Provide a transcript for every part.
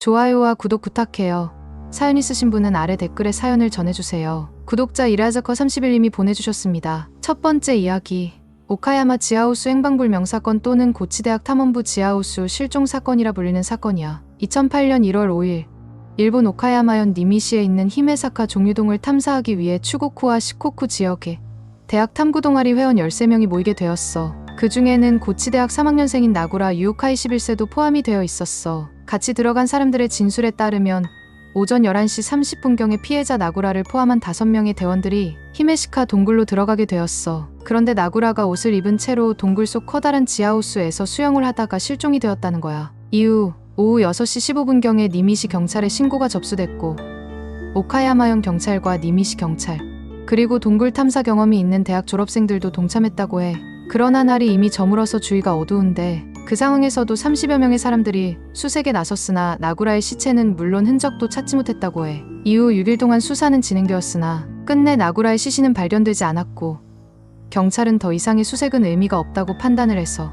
좋아요와 구독 부탁해요. 사연 있으신 분은 아래 댓글에 사연을 전해주세요. 구독자 이라즈커31님이 보내주셨습니다. 첫 번째 이야기. 오카야마 지하우스 행방불명 사건 또는 고치대학 탐험부 지하우스 실종 사건이라 불리는 사건이야. 2008년 1월 5일 일본 오카야마현 니미시에 있는 히메사카 종류동을 탐사하기 위해 추고쿠와 시코쿠 지역에 대학 탐구 동아리 회원 13명이 모이게 되었어. 그 중에는 고치대학 3학년생인 나구라 유오카이 11세도 포함이 되어 있었어. 같이 들어간 사람들의 진술에 따르면 오전 11시 30분경에 피해자 나구라를 포함한 5명의 대원들이 히메시카 동굴로 들어가게 되었어. 그런데 나구라가 옷을 입은 채로 동굴 속 커다란 지하우스에서 수영을 하다가 실종이 되었다는 거야. 이후 오후 6시 15분경에 니미시 경찰에 신고가 접수됐고 오카야마현 경찰과 니미시 경찰 그리고 동굴 탐사 경험이 있는 대학 졸업생들도 동참했다고 해. 그러나 날이 이미 저물어서 주위가 어두운데 그 상황에서도 30여 명의 사람들이 수색에 나섰으나 나구라의 시체는 물론 흔적도 찾지 못했다고 해. 이후 6일 동안 수사는 진행되었으나 끝내 나구라의 시신은 발견되지 않았고 경찰은 더 이상의 수색은 의미가 없다고 판단을 해서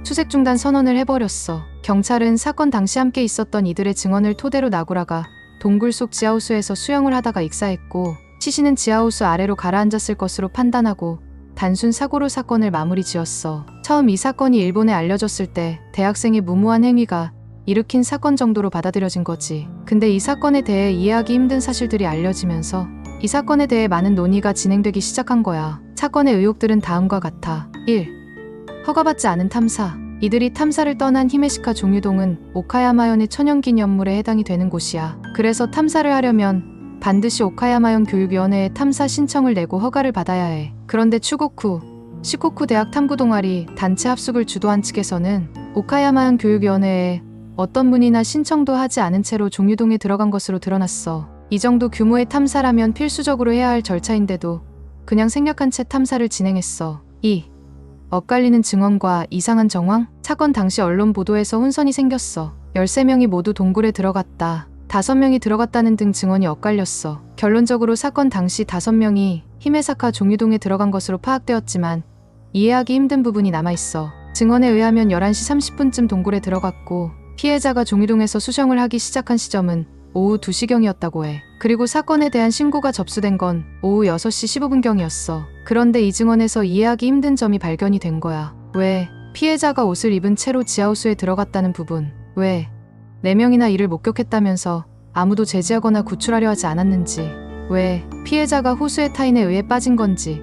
수색 중단 선언을 해버렸어. 경찰은 사건 당시 함께 있었던 이들의 증언을 토대로 나구라가 동굴 속 지하우스에서 수영을 하다가 익사했고 시신은 지하우스 아래로 가라앉았을 것으로 판단하고 단순 사고로 사건을 마무리 지었어. 처음 이 사건이 일본에 알려졌을 때 대학생의 무모한 행위가 일으킨 사건 정도로 받아들여진 거지. 근데 이 사건에 대해 이해하기 힘든 사실들이 알려지면서 이 사건에 대해 많은 논의가 진행되기 시작한 거야. 사건의 의혹들은 다음과 같아. 1. 허가받지 않은 탐사. 이들이 탐사를 떠난 히메시카 종류동은 오카야마현의 천연기념물에 해당이 되는 곳이야. 그래서 탐사를 하려면 반드시 오카야마현 교육위원회에 탐사 신청을 내고 허가를 받아야 해. 그런데 추고쿠, 시코쿠 대학 탐구 동아리 단체 합숙을 주도한 측에서는 오카야마현 교육위원회에 어떤 문의나 신청도 하지 않은 채로 종류동에 들어간 것으로 드러났어. 이 정도 규모의 탐사라면 필수적으로 해야 할 절차인데도 그냥 생략한 채 탐사를 진행했어. 2. 엇갈리는 증언과 이상한 정황? 사건 당시 언론 보도에서 혼선이 생겼어. 13명이 모두 동굴에 들어갔다. 5명이 들어갔다는 등 증언이 엇갈렸어. 결론적으로 사건 당시 5명이 히메사카 종류동에 들어간 것으로 파악되었지만 이해하기 힘든 부분이 남아있어. 증언에 의하면 11시 30분쯤 동굴에 들어갔고 피해자가 종류동에서 수영을 하기 시작한 시점은 오후 2시경이었다고 해. 그리고 사건에 대한 신고가 접수된 건 오후 6시 15분경이었어. 그런데 이 증언에서 이해하기 힘든 점이 발견이 된 거야. 왜 피해자가 옷을 입은 채로 지하우스에 들어갔다는 부분, 왜 4명이나 이를 목격했다면서 아무도 제지하거나 구출하려 하지 않았는지, 왜 피해자가 호수의 타인에 의해 빠진 건지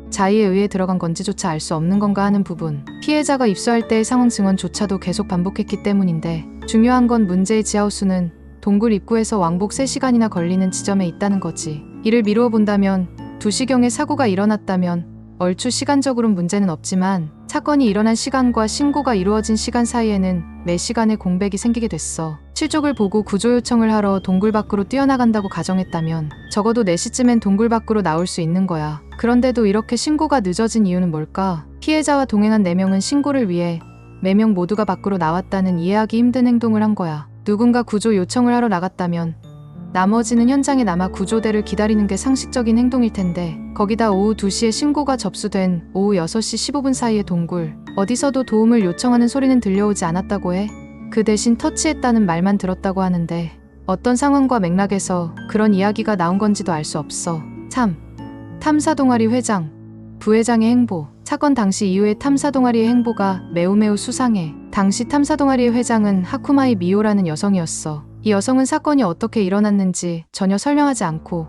자의에 의해 들어간 건지조차 알 수 없는 건가 하는 부분, 피해자가 입수할 때의 상황 증언조차도 계속 반복했기 때문인데 중요한 건 문제의 지하우스는 동굴 입구에서 왕복 3시간이나 걸리는 지점에 있다는 거지. 이를 미루어 본다면 2시경에 사고가 일어났다면 얼추 시간적으로는 문제는 없지만 사건이 일어난 시간과 신고가 이루어진 시간 사이에는 매 시간의 공백이 생기게 됐어. 실족을 보고 구조 요청을 하러 동굴 밖으로 뛰어나간다고 가정했다면 적어도 4시쯤엔 동굴 밖으로 나올 수 있는 거야. 그런데도 이렇게 신고가 늦어진 이유는 뭘까? 피해자와 동행한 4명은 신고를 위해 4명 모두가 밖으로 나왔다는 이해하기 힘든 행동을 한 거야. 누군가 구조 요청을 하러 나갔다면 나머지는 현장에 남아 구조대를 기다리는 게 상식적인 행동일 텐데 거기다 오후 2시에 신고가 접수된 오후 6시 15분 사이에 동굴 어디서도 도움을 요청하는 소리는 들려오지 않았다고 해. 그 대신 터치했다는 말만 들었다고 하는데 어떤 상황과 맥락에서 그런 이야기가 나온 건지도 알 수 없어. 3. 탐사 동아리 회장, 부회장의 행보. 사건 당시 이후의 탐사 동아리의 행보가 매우 수상해. 당시 탐사 동아리의 회장은 하쿠마이 미오라는 여성이었어. 이 여성은 사건이 어떻게 일어났는지 전혀 설명하지 않고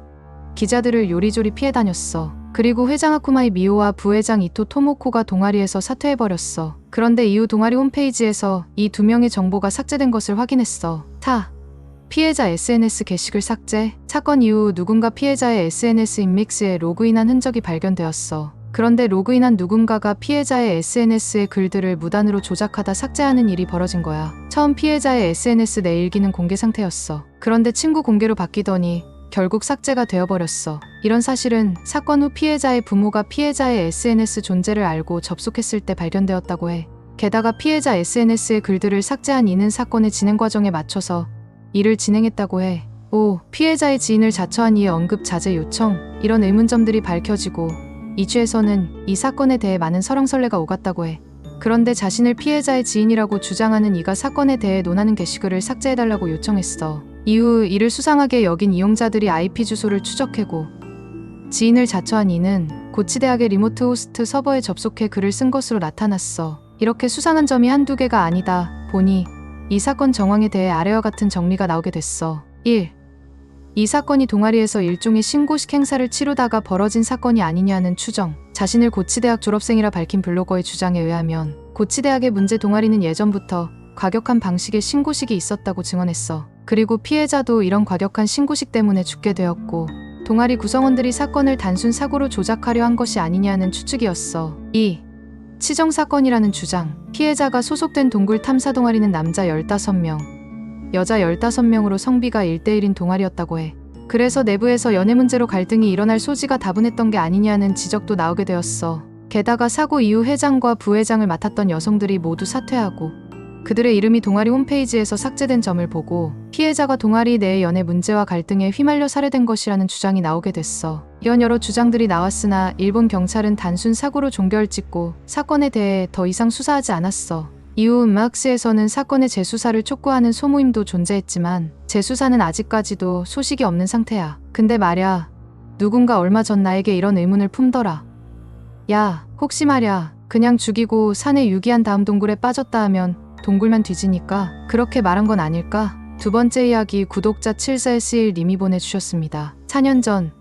기자들을 요리조리 피해 다녔어. 그리고 회장 하쿠마이 미오와 부회장 이토 토모코가 동아리에서 사퇴해버렸어. 그런데 이후 동아리 홈페이지에서 이 2명의 정보가 삭제된 것을 확인했어. 4. 피해자 SNS 게시글 삭제. 사건 이후 누군가 피해자의 SNS 인믹스에 로그인한 흔적이 발견되었어. 그런데 로그인한 누군가가 피해자의 SNS의 글들을 무단으로 조작하다 삭제하는 일이 벌어진 거야. 처음 피해자의 SNS 내 일기는 공개 상태였어. 그런데 친구 공개로 바뀌더니 결국 삭제가 되어버렸어. 이런 사실은 사건 후 피해자의 부모가 피해자의 SNS 존재를 알고 접속했을 때 발견되었다고 해. 게다가 피해자 SNS의 글들을 삭제한 이는 사건의 진행 과정에 맞춰서 일을 진행했다고 해. 5. 피해자의 지인을 자처한 이의 언급 자제 요청. 이런 의문점들이 밝혀지고 이주에서는 이 사건에 대해 많은 설왕설래가 오갔다고 해. 그런데 자신을 피해자의 지인이라고 주장하는 이가 사건에 대해 논하는 게시글을 삭제해달라고 요청했어. 이후 이를 수상하게 여긴 이용자들이 IP 주소를 추적해고 지인을 자처한 이는 고치대학의 리모트 호스트 서버에 접속해 글을 쓴 것으로 나타났어. 이렇게 수상한 점이 한두 개가 아니다 보니 이 사건 정황에 대해 아래와 같은 정리가 나오게 됐어. 1. 이 사건이 동아리에서 일종의 신고식 행사를 치르다가 벌어진 사건이 아니냐는 추정. 자신을 고치대학 졸업생이라 밝힌 블로거의 주장에 의하면 고치대학의 문제 동아리는 예전부터 과격한 방식의 신고식이 있었다고 증언했어. 그리고 피해자도 이런 과격한 신고식 때문에 죽게 되었고 동아리 구성원들이 사건을 단순 사고로 조작하려 한 것이 아니냐는 추측이었어. 2. 치정 사건이라는 주장. 피해자가 소속된 동굴 탐사 동아리는 남자 15명, 여자 15명으로 성비가 1대1인 동아리였다고 해. 그래서 내부에서 연애 문제로 갈등이 일어날 소지가 다분했던 게 아니냐는 지적도 나오게 되었어. 게다가 사고 이후 회장과 부회장을 맡았던 여성들이 모두 사퇴하고 그들의 이름이 동아리 홈페이지에서 삭제된 점을 보고 피해자가 동아리 내의 연애 문제와 갈등에 휘말려 살해된 것이라는 주장이 나오게 됐어. 이런 여러 주장들이 나왔으나 일본 경찰은 단순 사고로 종결 짓고 사건에 대해 더 이상 수사하지 않았어. 이후 음악스에서는 사건의 재수사를 촉구하는 소모임도 존재했지만 재수사는 아직까지도 소식이 없는 상태야. 근데 말야, 누군가 얼마 전 나에게 이런 의문을 품더라. 야, 혹시 말야, 그냥 죽이고 산에 유기한 다음 동굴에 빠졌다 하면 동굴만 뒤지니까 그렇게 말한 건 아닐까? 두 번째 이야기 구독자 74S1님이 보내주셨습니다. 4년 전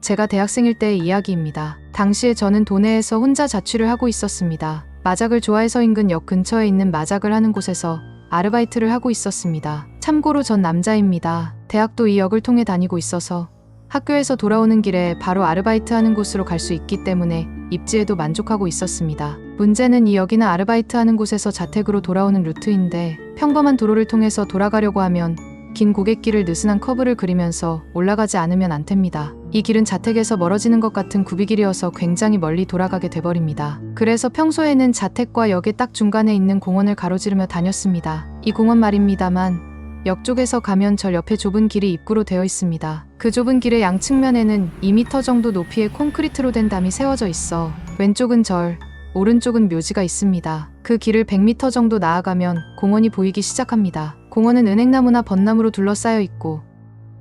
제가 대학생일 때의 이야기입니다. 당시에 저는 도내에서 혼자 자취를 하고 있었습니다. 마작을 좋아해서 인근 역 근처에 있는 마작을 하는 곳에서 아르바이트를 하고 있었습니다. 참고로 전 남자입니다. 대학도 이 역을 통해 다니고 있어서 학교에서 돌아오는 길에 바로 아르바이트 하는 곳으로 갈 수 있기 때문에 입지에도 만족하고 있었습니다. 문제는 이 역이나 아르바이트 하는 곳에서 자택으로 돌아오는 루트인데 평범한 도로를 통해서 돌아가려고 하면 긴 고갯길을 느슨한 커브를 그리면서 올라가지 않으면 안 됩니다. 이 길은 자택에서 멀어지는 것 같은 구비길이어서 굉장히 멀리 돌아가게 돼버립니다. 그래서 평소에는 자택과 역의 딱 중간에 있는 공원을 가로지르며 다녔습니다. 이 공원 말입니다만 역 쪽에서 가면 절 옆에 좁은 길이 입구로 되어 있습니다. 그 좁은 길의 양측면에는 2m 정도 높이의 콘크리트로 된 담이 세워져 있어 왼쪽은 절, 오른쪽은 묘지가 있습니다. 그 길을 100m 정도 나아가면 공원이 보이기 시작합니다. 공원은 은행나무나 벚나무로 둘러싸여 있고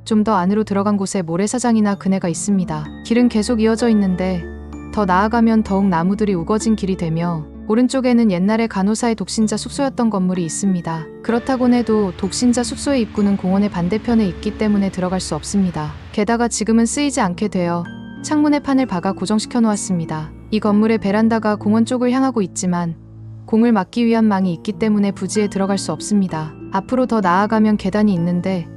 좀 더 안으로 들어간 곳에 모래사장이나 그네가 있습니다. 길은 계속 이어져 있는데 더 나아가면 더욱 나무들이 우거진 길이 되며 오른쪽에는 옛날에 간호사의 독신자 숙소였던 건물이 있습니다. 그렇다곤 해도 독신자 숙소의 입구는 공원의 반대편에 있기 때문에 들어갈 수 없습니다. 게다가 지금은 쓰이지 않게 되어 창문에 판을 박아 고정시켜 놓았습니다. 이 건물의 베란다가 공원 쪽을 향하고 있지만 공을 막기 위한 망이 있기 때문에 부지에 들어갈 수 없습니다. 앞으로 더 나아가면 계단이 있는데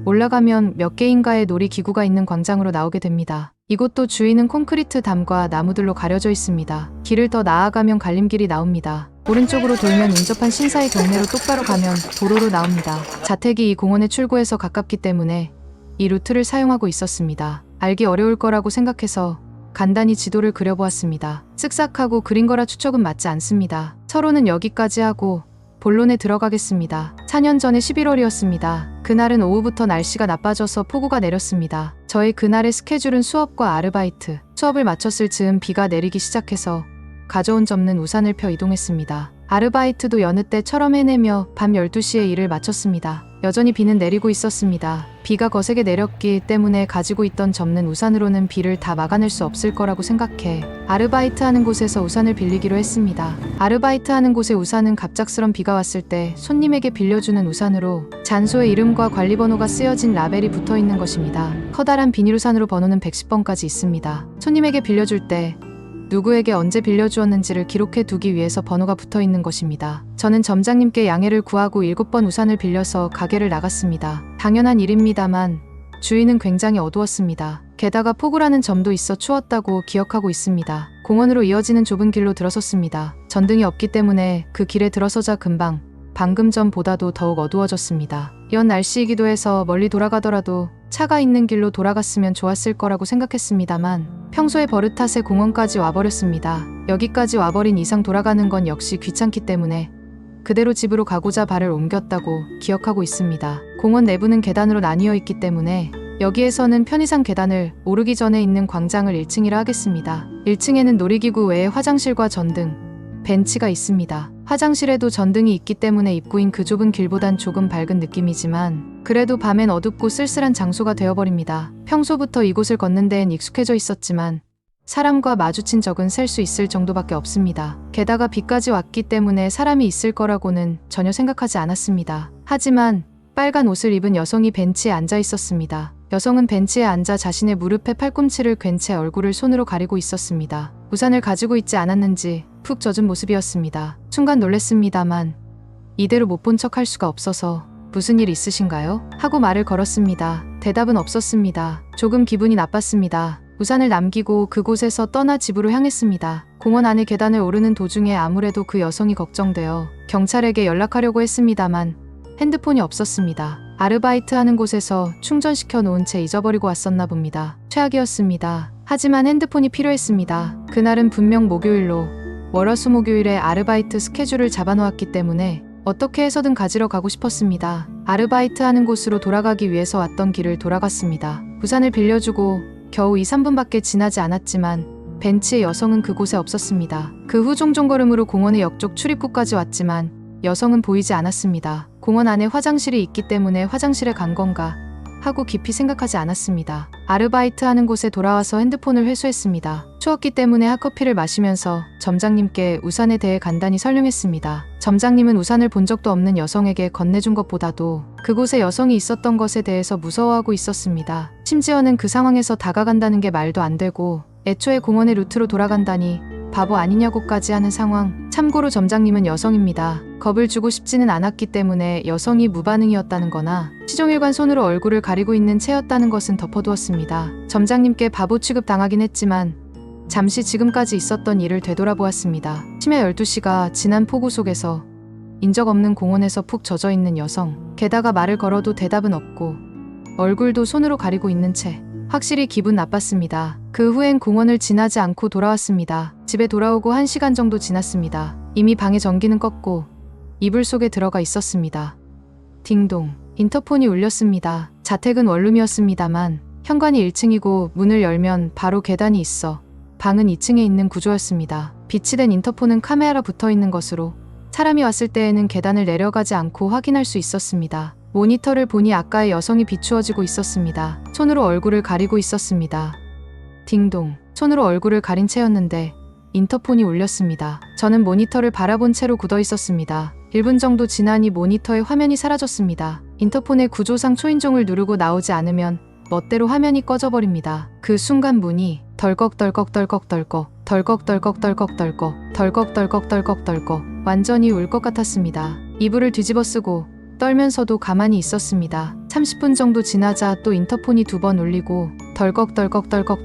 올라가면 몇 개인가의 놀이기구가 있는 광장으로 나오게 됩니다. 이곳도 주위는 콘크리트 담과 나무들로 가려져 있습니다. 길을 더 나아가면 갈림길이 나옵니다. 오른쪽으로 돌면 인접한 신사의 경내로 똑바로 가면 도로로 나옵니다. 자택이 이 공원의 출구에서 가깝기 때문에 이 루트를 사용하고 있었습니다. 알기 어려울 거라고 생각해서 간단히 지도를 그려보았습니다. 쓱싹하고 그린 거라 추측은 맞지 않습니다. 서로는 여기까지 하고 본론에 들어가겠습니다. 4년 전의 11월이었습니다. 그날은 오후부터 날씨가 나빠져서 폭우가 내렸습니다. 저의 그날의 스케줄은 수업과 아르바이트. 수업을 마쳤을 즈음 비가 내리기 시작해서 가져온 접는 우산을 펴 이동했습니다. 아르바이트도 여느 때처럼 해내며 밤 12시에 일을 마쳤습니다. 여전히 비는 내리고 있었습니다. 비가 거세게 내렸기 때문에 가지고 있던 접는 우산으로는 비를 다 막아낼 수 없을 거라고 생각해 아르바이트 하는 곳에서 우산을 빌리기로 했습니다. 아르바이트 하는 곳의 우산은 갑작스런 비가 왔을 때 손님에게 빌려주는 우산으로 잔소의 이름과 관리번호가 쓰여진 라벨이 붙어 있는 것입니다. 커다란 비닐우산으로 번호는 110번까지 있습니다. 손님에게 빌려줄 때 누구에게 언제 빌려주었는지를 기록해 두기 위해서 번호가 붙어 있는 것입니다. 저는 점장님께 양해를 구하고 7번 우산을 빌려서 가게를 나갔습니다. 당연한 일입니다만 주위는 굉장히 어두웠습니다. 게다가 폭우라는 점도 있어 추웠다고 기억하고 있습니다. 공원으로 이어지는 좁은 길로 들어섰습니다. 전등이 없기 때문에 그 길에 들어서자 금방 방금 전보다도 더욱 어두워졌습니다. 이런 날씨이기도 해서 멀리 돌아가더라도 차가 있는 길로 돌아갔으면 좋았을 거라고 생각했습니다만 평소에 버릇 탓에 공원까지 와버렸습니다. 여기까지 와버린 이상 돌아가는 건 역시 귀찮기 때문에 그대로 집으로 가고자 발을 옮겼다고 기억하고 있습니다. 공원 내부는 계단으로 나뉘어 있기 때문에 여기에서는 편의상 계단을 오르기 전에 있는 광장을 1층이라 하겠습니다. 1층에는 놀이기구 외에 화장실과 전등, 벤치가 있습니다. 화장실에도 전등이 있기 때문에 입구인 그 좁은 길보단 조금 밝은 느낌이지만 그래도 밤엔 어둡고 쓸쓸한 장소가 되어버립니다. 평소부터 이곳을 걷는 데엔 익숙해져 있었지만 사람과 마주친 적은 셀 수 있을 정도밖에 없습니다. 게다가 비까지 왔기 때문에 사람이 있을 거라고는 전혀 생각하지 않았습니다. 하지만 빨간 옷을 입은 여성이 벤치에 앉아 있었습니다. 여성은 벤치에 앉아 자신의 무릎에 팔꿈치를 괜 채 얼굴을 손으로 가리고 있었습니다. 우산을 가지고 있지 않았는지 푹 젖은 모습이었습니다. 순간 놀랬습니다만 이대로 못 본 척 할 수가 없어서 무슨 일 있으신가요? 하고 말을 걸었습니다. 대답은 없었습니다. 조금 기분이 나빴습니다. 우산을 남기고 그곳에서 떠나 집으로 향했습니다. 공원 안의 계단을 오르는 도중에 아무래도 그 여성이 걱정되어 경찰에게 연락하려고 했습니다만 핸드폰이 없었습니다. 아르바이트하는 곳에서 충전시켜 놓은 채 잊어버리고 왔었나 봅니다. 최악이었습니다. 하지만 핸드폰이 필요했습니다. 그날은 분명 목요일로 월화수목요일에 아르바이트 스케줄을 잡아놓았기 때문에 어떻게 해서든 가지러 가고 싶었습니다. 아르바이트하는 곳으로 돌아가기 위해서 왔던 길을 돌아갔습니다. 우산을 빌려주고 겨우 2, 3분밖에 지나지 않았지만 벤치의 여성은 그곳에 없었습니다. 그 후 종종 걸음으로 공원의 역쪽 출입구까지 왔지만 여성은 보이지 않았습니다. 공원 안에 화장실이 있기 때문에 화장실에 간 건가 하고 깊이 생각하지 않았습니다. 아르바이트하는 곳에 돌아와서 핸드폰을 회수했습니다. 추웠기 때문에 핫커피를 마시면서 점장님께 우산에 대해 간단히 설명했습니다. 점장님은 우산을 본 적도 없는 여성에게 건네준 것보다도 그곳에 여성이 있었던 것에 대해서 무서워하고 있었습니다. 심지어는 그 상황에서 다가간다는 게 말도 안 되고 애초에 공원의 루트로 돌아간다니 바보 아니냐고까지 하는 상황. 참고로 점장님은 여성입니다. 겁을 주고 싶지는 않았기 때문에 여성이 무반응이었다는 거나 시종일관 손으로 얼굴을 가리고 있는 채였다는 것은 덮어두었습니다. 점장님께 바보 취급 당하긴 했지만 잠시 지금까지 있었던 일을 되돌아보았습니다. 심야 12시가 지난 폭우 속에서 인적 없는 공원에서 푹 젖어있는 여성. 게다가 말을 걸어도 대답은 없고 얼굴도 손으로 가리고 있는 채. 확실히 기분 나빴습니다. 그 후엔 공원을 지나지 않고 돌아왔습니다. 집에 돌아오고 1시간 정도 지났습니다. 이미 방의 전기는 껐고 이불 속에 들어가 있었습니다. 딩동. 인터폰이 울렸습니다. 자택은 원룸이었습니다만 현관이 1층이고 문을 열면 바로 계단이 있어 방은 2층에 있는 구조였습니다. 빛이 된 인터폰은 카메라가 붙어 있는 것으로 사람이 왔을 때에는 계단을 내려가지 않고 확인할 수 있었습니다. 모니터를 보니 아까의 여성이 비추어지고 있었습니다. 손으로 얼굴을 가리고 있었습니다. 딩동. 손으로 얼굴을 가린 채였는데 인터폰이 울렸습니다. 저는 모니터를 바라본 채로 굳어 있었습니다. 1분 정도 지나니 모니터의 화면이 사라졌습니다. 인터폰의 구조상 초인종을 누르고 나오지 않으면 멋대로 화면이 꺼져버립니다. 그 순간 문이 덜컥덜컥덜컥덜컥 덜컥덜컥덜컥덜컥 덜컥덜컥덜컥덜컥 완전히 울 것 같았습니다. 이불을 뒤집어 쓰고 떨면서도 가만히 있었습니다. 30분 정도 지나자 또 인터폰이 2번 울리고 덜컥덜컥덜컥덜컥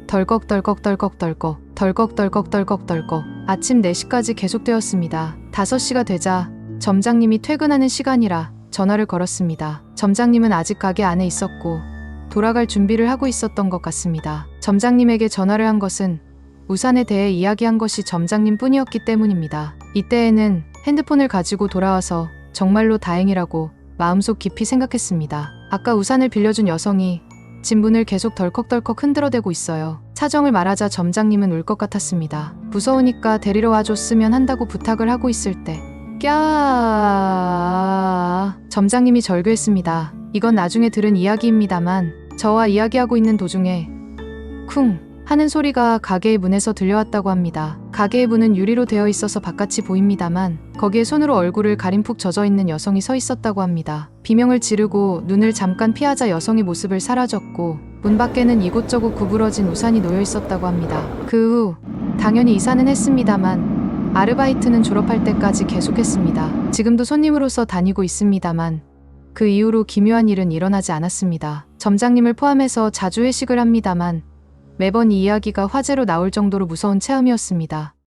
덜컥덜컥덜컥덜컥 덜컥덜컥덜컥덜컥 아침 4시까지 계속되었습니다. 5시가 되자 점장님이 퇴근하는 시간이라 전화를 걸었습니다. 점장님은 아직 가게 안에 있었고 돌아갈 준비를 하고 있었던 것 같습니다. 점장님에게 전화를 한 것은 우산에 대해 이야기한 것이 점장님 뿐이었기 때문입니다. 이때에는 핸드폰을 가지고 돌아와서 정말로 다행이라고 마음속 깊이 생각했습니다. 아까 우산을 빌려준 여성이 집 문을 계속 덜컥덜컥 흔들어대고 있어요. 사정을 말하자 점장님은 울 것 같았습니다. 무서우니까 데리러 와줬으면 한다고 부탁을 하고 있을 때 점장님이 절규했습니다. 이건 나중에 들은 이야기입니다만 저와 이야기하고 있는 도중에 쿵 하는 소리가 가게의 문에서 들려왔다고 합니다. 가게의 문은 유리로 되어 있어서 바깥이 보입니다만 거기에 손으로 얼굴을 가린 푹 젖어있는 여성이 서 있었다고 합니다. 비명을 지르고 눈을 잠깐 피하자 여성의 모습을 사라졌고 문 밖에는 이곳저곳 구부러진 우산이 놓여 있었다고 합니다. 그 후 당연히 이사는 했습니다만 아르바이트는 졸업할 때까지 계속했습니다. 지금도 손님으로서 다니고 있습니다만 그 이후로 기묘한 일은 일어나지 않았습니다. 점장님을 포함해서 자주 회식을 합니다만 매번 이 이야기가 화제로 나올 정도로 무서운 체험이었습니다.